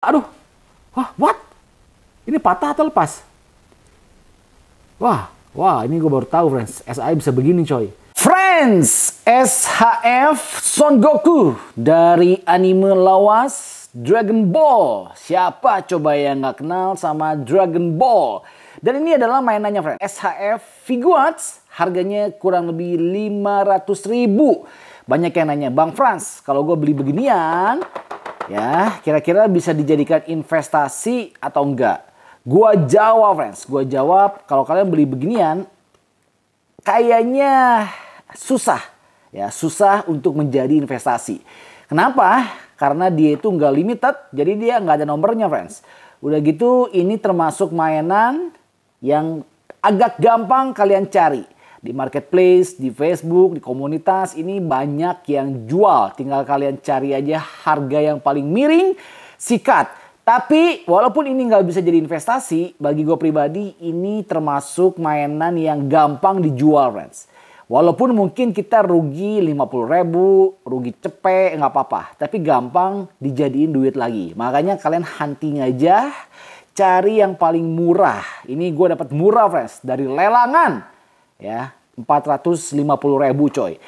Aduh, wah, what? Ini patah atau lepas? Wah, ini gue baru tahu, friends. SAE bisa begini, coy. Friends, SHF Son Goku dari anime lawas Dragon Ball. Siapa coba yang nggak kenal sama Dragon Ball? Dan ini adalah mainannya, friends. SHF Figuarts, harganya kurang lebih 500.000. Banyak yang nanya, Bang Frans, kalau gue beli beginian, ya, kira-kira bisa dijadikan investasi atau enggak? Gua jawab, friends. Gua jawab, kalau kalian beli beginian, kayaknya susah. Ya, susah untuk menjadi investasi. Kenapa? Karena dia itu nggak limited, jadi dia nggak ada nomornya, friends. Udah gitu, ini termasuk mainan yang agak gampang kalian cari. Di marketplace, di Facebook, di komunitas, ini banyak yang jual. Tinggal kalian cari aja harga yang paling miring, sikat. Tapi walaupun ini nggak bisa jadi investasi, bagi gue pribadi ini termasuk mainan yang gampang dijual, friends. Walaupun mungkin kita rugi 50.000, rugi cepet, nggak apa-apa. Tapi gampang dijadiin duit lagi. Makanya kalian hunting aja, cari yang paling murah. Ini gue dapat murah, friends, dari lelangan. Ya, 450.000, coy.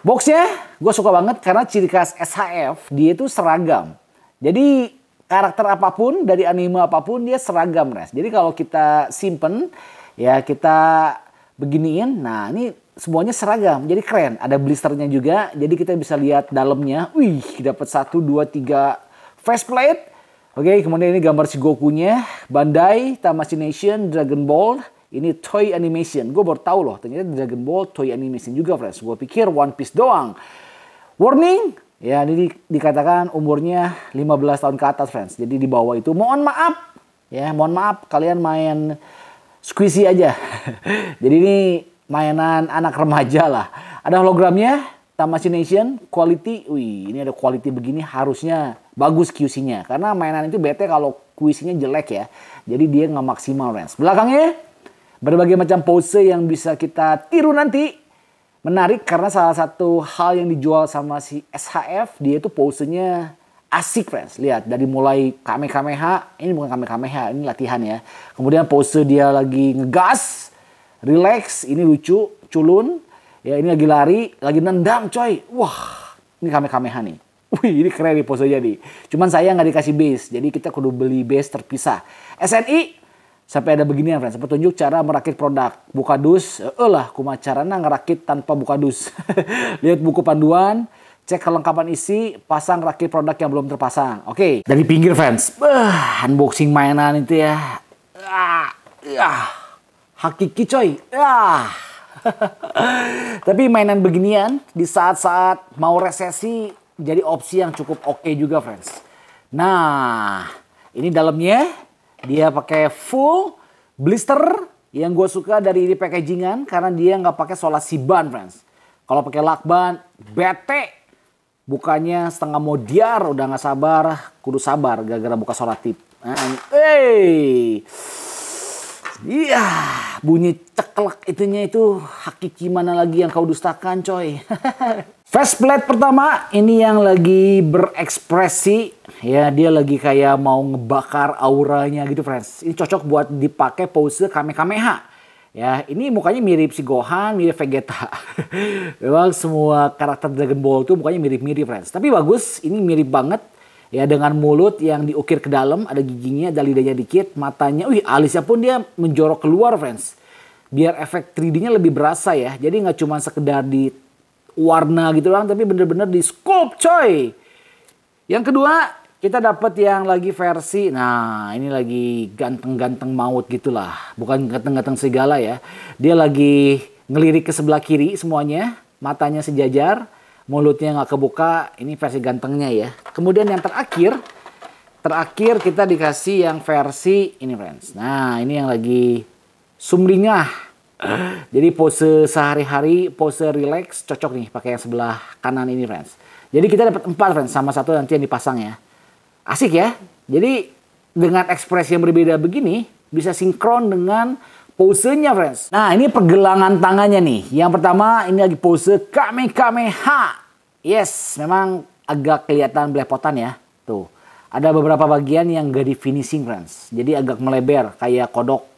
Boxnya gue suka banget karena ciri khas SHF dia itu seragam. Jadi karakter apapun dari anime apapun dia seragam, guys. Jadi kalau kita simpen, ya kita beginiin, nah ini semuanya seragam. Jadi keren. Ada blisternya juga. Jadi kita bisa lihat dalamnya. Wih, dapat 1, 2, 3 faceplate. Oke, kemudian ini gambar si Gokunya. Bandai, Tamashii Nation, Dragon Ball. Ini toy animation. Gue baru tahu loh, ternyata Dragon Ball toy animation juga, friends. Gue pikir One Piece doang. Warning, ya ini dikatakan umurnya 15 tahun ke atas, friends. Jadi di bawah itu mohon maaf. Ya, mohon maaf kalian main squishy aja. Jadi ini mainan anak remaja lah. Ada hologramnya, Tamashii Nation, quality. Wih, ini ada quality begini harusnya bagus QC-nya. Karena mainan itu bete kalau QC-nya jelek ya. Jadi dia nggak maksimal, friends. Belakangnya berbagai macam pose yang bisa kita tiru nanti. Menarik karena salah satu hal yang dijual sama si SHF, dia itu posenya asik, friends. Lihat, dari mulai Kamehameha, ini bukan Kamehameha, ini latihan ya. Kemudian pose dia lagi ngegas, relax, ini lucu, culun. Ya, ini lagi lari, lagi nendang, coy. Wah, ini Kamehameha nih. Wih, ini keren nih posenya nih. Cuman saya nggak dikasih base, jadi kita kudu beli base terpisah. SNI, sampai ada beginian, friends. Petunjuk cara merakit produk. Buka dus, lah kumacarana ngerakit tanpa buka dus. Lihat buku panduan, cek kelengkapan isi, pasang rakit produk yang belum terpasang. Oke, dari pinggir, friends. Unboxing mainan itu ya. Hakiki, coy. Tapi mainan beginian di saat-saat mau resesi jadi opsi yang cukup oke juga, friends. Nah, ini dalamnya. Dia pakai full blister yang gue suka dari ini packagingan karena dia nggak pakai solasi ban, friends. Kalau pakai lakban, bete. Bukanya setengah modiar, udah nggak sabar, kudu sabar gara-gara buka solatip. Iya, bunyi ceklek itunya itu hakiki mana lagi yang kau dustakan, coy. Faceplate pertama, ini yang lagi berekspresi. Ya, dia lagi kayak mau ngebakar auranya gitu, friends. Ini cocok buat dipakai pose Kamehameha. Ya, ini mukanya mirip si Gohan, mirip Vegeta. Memang semua karakter Dragon Ball tuh mukanya mirip-mirip, friends. Tapi bagus, ini mirip banget. Ya, dengan mulut yang diukir ke dalam, ada giginya, ada lidahnya dikit, matanya. Wih, alisnya pun dia menjorok keluar, friends. Biar efek 3D-nya lebih berasa ya. Jadi nggak cuma sekedar di warna gitu doang, tapi bener-bener di sculpt, coy. Yang kedua, kita dapat yang lagi versi, nah ini lagi ganteng-ganteng maut gitulah. Bukan ganteng-ganteng serigala ya. Dia lagi ngelirik ke sebelah kiri semuanya. Matanya sejajar, mulutnya nggak kebuka. Ini versi gantengnya ya. Kemudian yang terakhir kita dikasih yang versi ini, friends. Nah, ini yang lagi sumringah. Jadi pose sehari-hari, pose relax, cocok nih pakai yang sebelah kanan ini, friends. Jadi kita dapat 4, friends, sama satu nanti yang dipasang ya. Asik ya. Jadi dengan ekspresi yang berbeda begini bisa sinkron dengan posenya, friends. Nah, ini pergelangan tangannya nih. Yang pertama ini lagi pose Kamehameha. Yes, memang agak kelihatan belepotan ya. Tuh. ada beberapa bagian yang gak di finishing friends. Jadi agak melebar kayak kodok.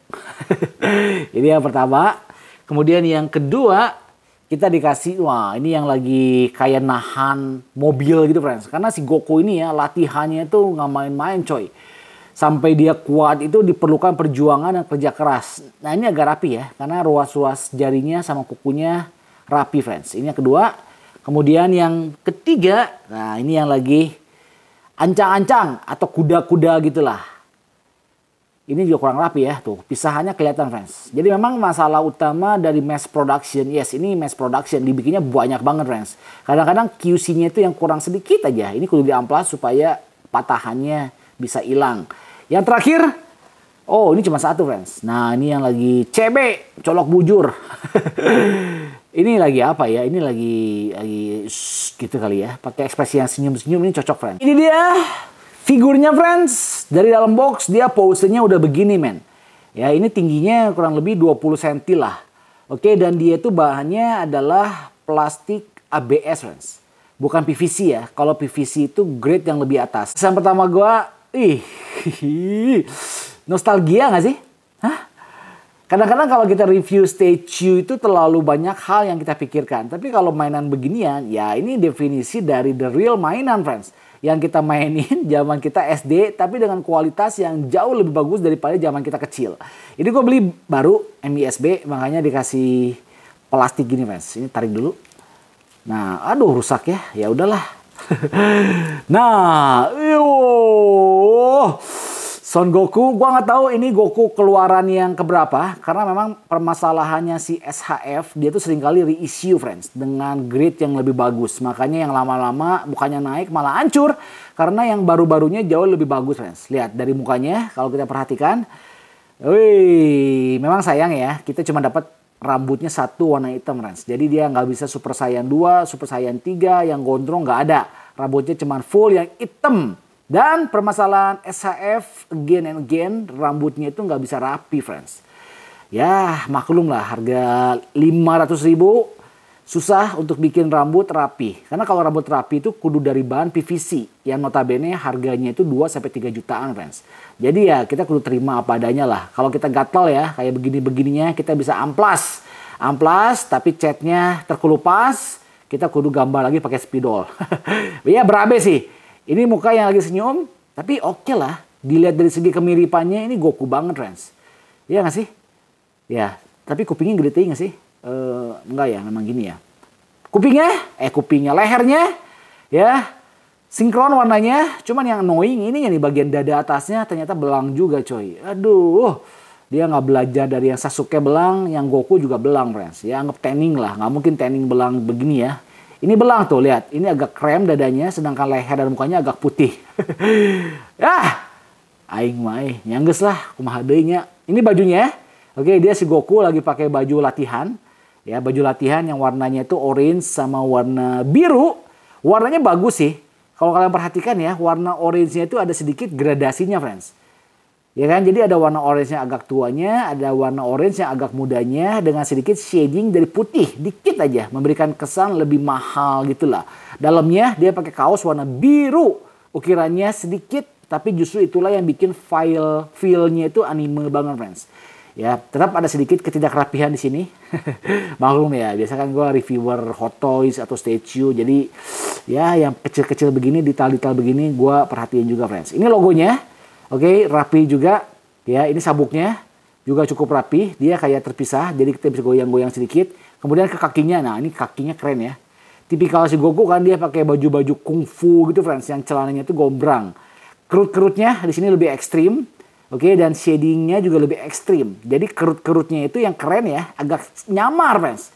Ini yang pertama. Kemudian yang kedua kita dikasih, wah ini yang lagi kayak nahan mobil gitu friends. Karena si Goku ini ya latihannya itu nggak main-main coy. Sampai dia kuat itu diperlukan perjuangan dan kerja keras. Nah ini agak rapi ya. Karena ruas-ruas jarinya sama kukunya rapi friends. Ini yang kedua. Kemudian yang ketiga, nah ini yang lagi ancang-ancang atau kuda-kuda gitulah. Ini juga kurang rapi ya, tuh pisahannya kelihatan friends. Jadi memang masalah utama dari mass production, yes ini mass production, dibikinnya banyak banget friends. Kadang-kadang QC-nya itu yang kurang sedikit aja, ini kudu diamplas supaya patahannya bisa hilang. Yang terakhir, oh ini cuma satu friends. Nah ini yang lagi CB, colok bujur. Ini lagi apa ya? Ini lagi gitu kali ya. Pakai ekspresi yang senyum-senyum ini cocok friends. Ini dia figurnya friends. Dari dalam box dia pose-nya udah begini men. Ya ini tingginya kurang lebih 20 cm lah. Oke dan dia tuh bahannya adalah plastik ABS friends. Bukan PVC ya. Kalau PVC itu grade yang lebih atas. Yang pertama gua, nostalgia gak sih? Hah? Kadang-kadang kalau kita review statue itu terlalu banyak hal yang kita pikirkan. Tapi kalau mainan beginian, ya ini definisi dari the real mainan friends. Yang kita mainin zaman kita SD, tapi dengan kualitas yang jauh lebih bagus daripada zaman kita kecil. Ini gue beli baru MISB, makanya dikasih plastik gini friends. Ini tarik dulu. Nah, aduh rusak ya. Ya udahlah. Nah, Son Goku, gua nggak tahu ini Goku keluaran yang keberapa karena memang permasalahannya si SHF dia tuh seringkali reissue friends dengan grade yang lebih bagus. Makanya yang lama-lama bukannya naik malah hancur karena yang baru-barunya jauh lebih bagus friends. Lihat dari mukanya kalau kita perhatikan. Wih, memang sayang ya kita cuma dapat rambutnya satu warna hitam friends. Jadi dia nggak bisa Super Saiyan 2, Super Saiyan 3 yang gondrong nggak ada. Rambutnya cuma full yang hitam. Dan permasalahan SHF again and again rambutnya itu nggak bisa rapi friends. Ya maklum lah harga 500.000 susah untuk bikin rambut rapi. Karena kalau rambut rapi itu kudu dari bahan PVC yang notabene harganya itu 2-3 jutaan friends. Jadi ya kita kudu terima apa adanya lah. Kalau kita gatel ya kayak begini-begininya kita bisa amplas. Amplas tapi catnya terkelupas kita kudu gambar lagi pakai spidol. Ya berabe sih. Ini muka yang lagi senyum, tapi oke lah. Dilihat dari segi kemiripannya ini Goku banget, friends. Iya nggak sih? Ya, tapi kupingnya gede nggak sih? Enggak ya, memang gini ya. Kupingnya, lehernya, ya sinkron warnanya. Cuman yang annoying ini yang di bagian dada atasnya ternyata belang juga, coy. Aduh, dia nggak belajar dari yang Sasuke belang, yang Goku juga belang, friends. Ya anggap tanning lah, nggak mungkin tanning belang begini ya. Ini belang tuh, lihat. Ini agak krem dadanya, sedangkan leher dan mukanya agak putih. Aing mah nyangges lah, kumaha deui nya. Ini bajunya. Oke, dia si Goku lagi pakai baju latihan. Ya, baju latihan yang warnanya itu orange sama warna biru. Warnanya bagus sih. Kalau kalian perhatikan ya, warna orange-nya itu ada sedikit gradasinya, friends. Ya kan, jadi ada warna orange yang agak tuanya, ada warna orange yang agak mudanya dengan sedikit shading dari putih, dikit aja, memberikan kesan lebih mahal gitulah. Dalamnya dia pakai kaos warna biru, ukirannya sedikit, tapi justru itulah yang bikin feel-nya itu anime banget, friends. Ya, tetap ada sedikit ketidakrapihan di sini. Maklum ya, biasa kan gue reviewer hot toys atau statue, jadi ya yang kecil-kecil begini, detail-detail begini gue perhatiin juga, friends. Ini logonya. Oke, rapi juga. Ya, ini sabuknya juga cukup rapi. Dia kayak terpisah, jadi kita bisa goyang-goyang sedikit. Kemudian ke kakinya, nah ini kakinya keren ya. Tipikal si Goku kan dia pakai baju-baju kungfu gitu, friends, yang celananya itu gombrang. Kerut-kerutnya di sini lebih ekstrim. Oke, dan shadingnya juga lebih ekstrim. Jadi kerut-kerutnya itu yang keren ya, agak nyamar, friends.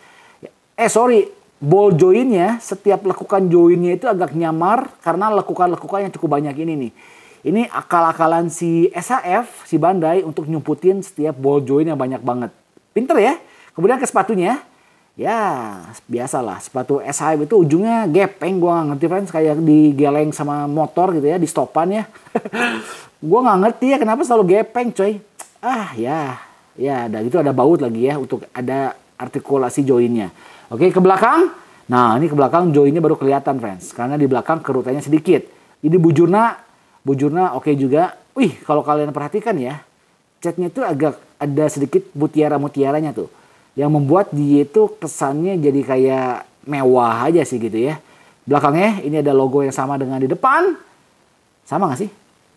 Ball joinnya, setiap lekukan joinnya itu agak nyamar karena lekukan-lekukan yang cukup banyak ini nih. Ini akal-akalan si SHF, si Bandai untuk nyumputin setiap ball joint yang banyak banget. Pinter ya. Kemudian ke sepatunya. Ya biasalah sepatu SHF itu ujungnya gepeng. Gue gak ngerti friends, kayak digeleng sama motor gitu ya, di stopan ya. Gue gak ngerti ya kenapa selalu gepeng coy. Ya ada gitu, ada baut lagi ya untuk ada artikulasi joinnya. Oke, ke belakang. Nah ini ke belakang joinnya baru kelihatan friends. Karena di belakang kerutannya sedikit. Ini bujurna bujurnya oke juga. Wih, kalau kalian perhatikan ya, catnya itu agak ada sedikit mutiara-mutiaranya tuh. Yang membuat dia itu kesannya jadi kayak mewah aja sih gitu ya. Belakangnya ini ada logo yang sama dengan di depan. Sama nggak sih?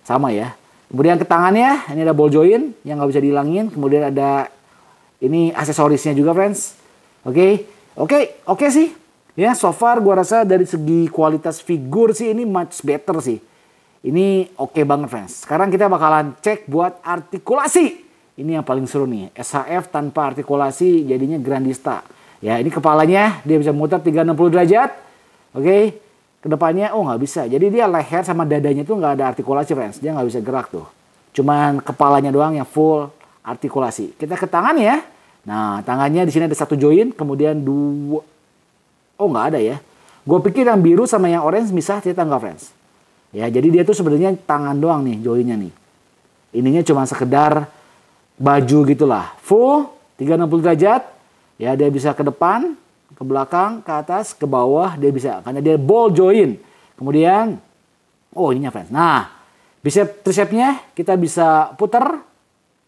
Sama ya. Kemudian ke tangannya ini ada ball joint yang nggak bisa dihilangin. Kemudian ada ini aksesorisnya juga friends. Oke sih. Ya, so far gua rasa dari segi kualitas figur sih ini much better sih. Ini oke banget friends. Sekarang kita bakalan cek buat artikulasi. Ini yang paling seru nih. SHF tanpa artikulasi jadinya Grandista. Ya, ini kepalanya dia bisa muter 360 derajat. Oke. Kedepannya nggak bisa. Jadi dia leher sama dadanya tuh nggak ada artikulasi friends. Dia nggak bisa gerak tuh. Cuman kepalanya doang yang full artikulasi. Kita ke tangan ya. Nah, tangannya di sini ada satu join, kemudian dua. Nggak ada ya. Gue pikir yang biru sama yang orange misah, ternyata nggak friends. Ya, jadi dia tuh sebenarnya tangan doang nih joinnya nih. Ininya cuma sekedar baju gitulah. Full 360 derajat. Ya, dia bisa ke depan, ke belakang, ke atas, ke bawah dia bisa. Karena dia ball joint. Kemudian, ininya friends. Nah, bicep tricepnya kita bisa puter.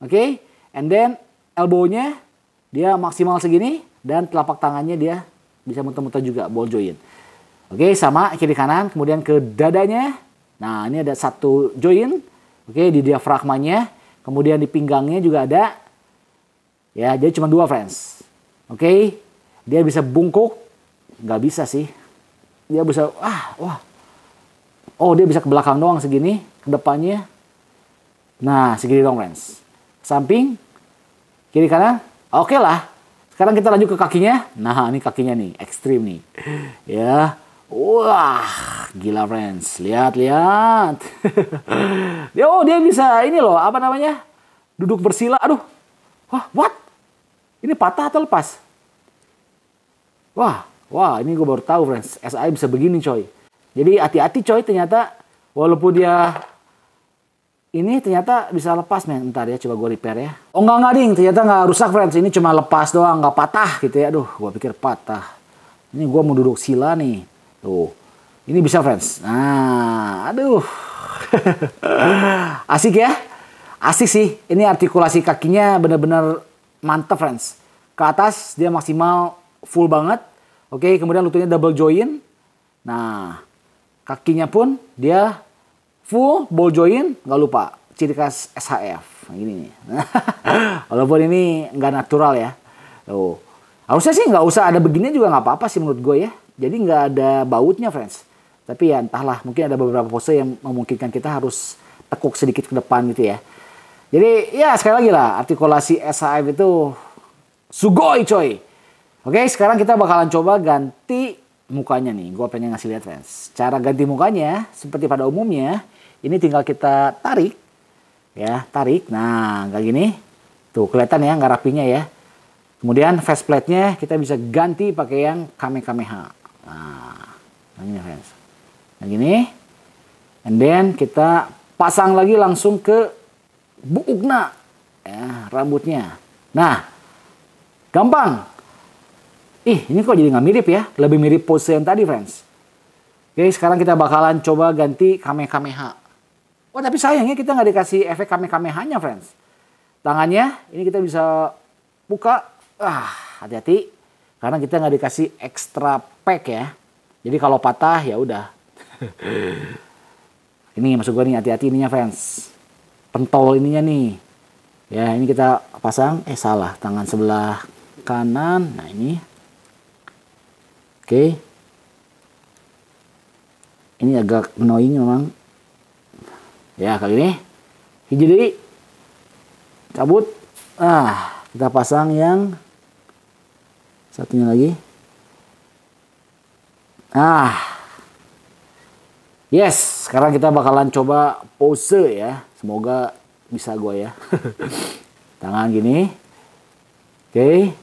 Oke. And then elbow-nya dia maksimal segini. Dan telapak tangannya dia bisa muter-muter juga, ball joint. Oke, sama kiri kanan. Kemudian ke dadanya. Nah, ini ada satu joint. Oke, di diafragmanya. Kemudian di pinggangnya juga ada. Ya, jadi cuma dua friends. Oke, dia bisa bungkuk. Nggak bisa sih. Dia bisa, dia bisa ke belakang doang segini. Ke depannya. Nah, segini dong friends. Samping. Kiri kanan. Oke lah. Sekarang kita lanjut ke kakinya. Nah, ini kakinya nih, ekstrim nih. Ya. Wah, gila friends. Lihat. Dia bisa ini loh, apa namanya? Duduk bersila. Aduh. What? Ini patah atau lepas? Wah, ini gue baru tahu friends. SI bisa begini coy. Jadi hati-hati coy, ternyata walaupun dia ini ternyata bisa lepas men. Ntar ya, coba gue repair ya. Enggak ding, ternyata nggak rusak friends. Ini cuma lepas doang, nggak patah gitu ya. Aduh, gue pikir patah. Ini gue mau duduk sila nih. Tuh, ini bisa friends. Nah, aduh. Asik ya. Asik sih. Ini artikulasi kakinya benar-benar mantep friends. Ke atas dia maksimal full banget. Oke, kemudian lututnya double joint. Nah, kakinya pun dia full ball joint, nggak lupa ciri khas SHF. Nah, gini nih. Walaupun ini nggak natural ya. Tuh. Harusnya sih nggak usah ada begini juga nggak apa-apa sih menurut gue ya. Jadi nggak ada bautnya friends. Tapi ya entahlah, mungkin ada beberapa pose yang memungkinkan kita harus tekuk sedikit ke depan gitu ya. Jadi ya sekali lagi lah, artikulasi SHF itu sugoi coy. Oke, sekarang kita bakalan coba ganti mukanya nih. Gue pengen ngasih lihat friends. Cara ganti mukanya seperti pada umumnya. Ini tinggal kita tarik. Ya, tarik. Nah, kayak gini. Tuh, kelihatan ya nggak rapinya ya. Kemudian faceplate-nya kita bisa ganti pakai yang Kamehameha. Nah, ini friends. Nah, gini. And then kita pasang lagi langsung ke buukna. Ya, rambutnya. Nah, gampang. Ini kok jadi nggak mirip ya? Lebih mirip pose yang tadi, friends. Oke, sekarang kita bakalan coba ganti Kamehameha. Tapi sayangnya kita nggak dikasih efek Kamehamehanya, friends. Tangannya, ini kita bisa buka. Hati-hati. Karena kita nggak dikasih extra pack ya. Jadi kalau patah, ya udah. Ini maksud gue nih, hati-hati ininya, friends. Pentol ininya nih. Ya, ini kita pasang. Salah. Tangan sebelah kanan. Nah, ini. Oke. Ini agak annoying memang. Ya, kali ini. Jadi cabut. Kita pasang yang satunya lagi. Yes, sekarang kita bakalan coba pose ya. Semoga bisa gue ya. Tangan gini. Oke.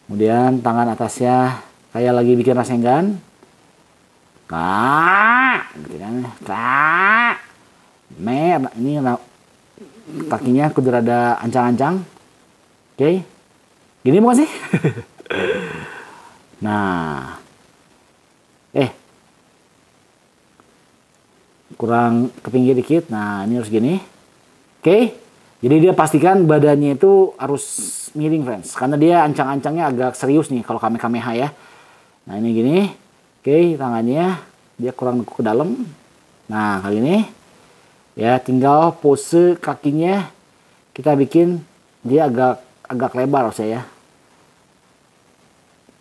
Kemudian tangan atasnya kayak lagi bikin rasengan. Gitu kan. Ini kakinya kudu rada ancang-ancang. Oke. Gini bukan sih? Nah. kurang ke pinggir dikit. Nah, ini harus gini. Oke. Jadi dia pastikan badannya itu harus miring, friends. Karena dia ancang-ancangnya agak serius nih kalau Kamehameha ya. Nah, ini gini. Oke, tangannya dia kurang ke dalam. Nah, kali ini ya tinggal pose kakinya kita bikin dia agak lebar harusnya ya.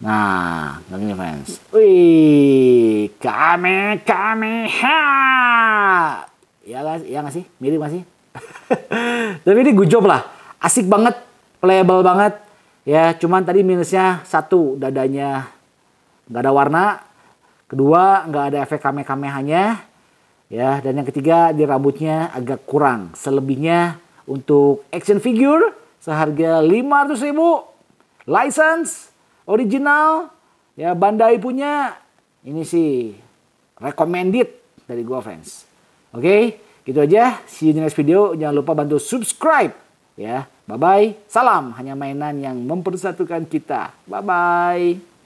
Nah, begini friends. Wih, Kamehameha. Ya nggak sih? Mirip nggak sih? Tapi ini good job lah. Asik banget, playable banget. Ya, cuman tadi minusnya satu, dadanya nggak ada warna. Kedua, nggak ada efek Kamehamehanya. Ya, dan yang ketiga, di rambutnya agak kurang. Selebihnya untuk action figure seharga 500.000. License original, ya Bandai punya, ini sih recommended dari gua friends. Oke, gitu aja. See you in the next video. Jangan lupa bantu subscribe. Ya, bye bye. Salam hanya mainan yang mempersatukan kita. Bye bye.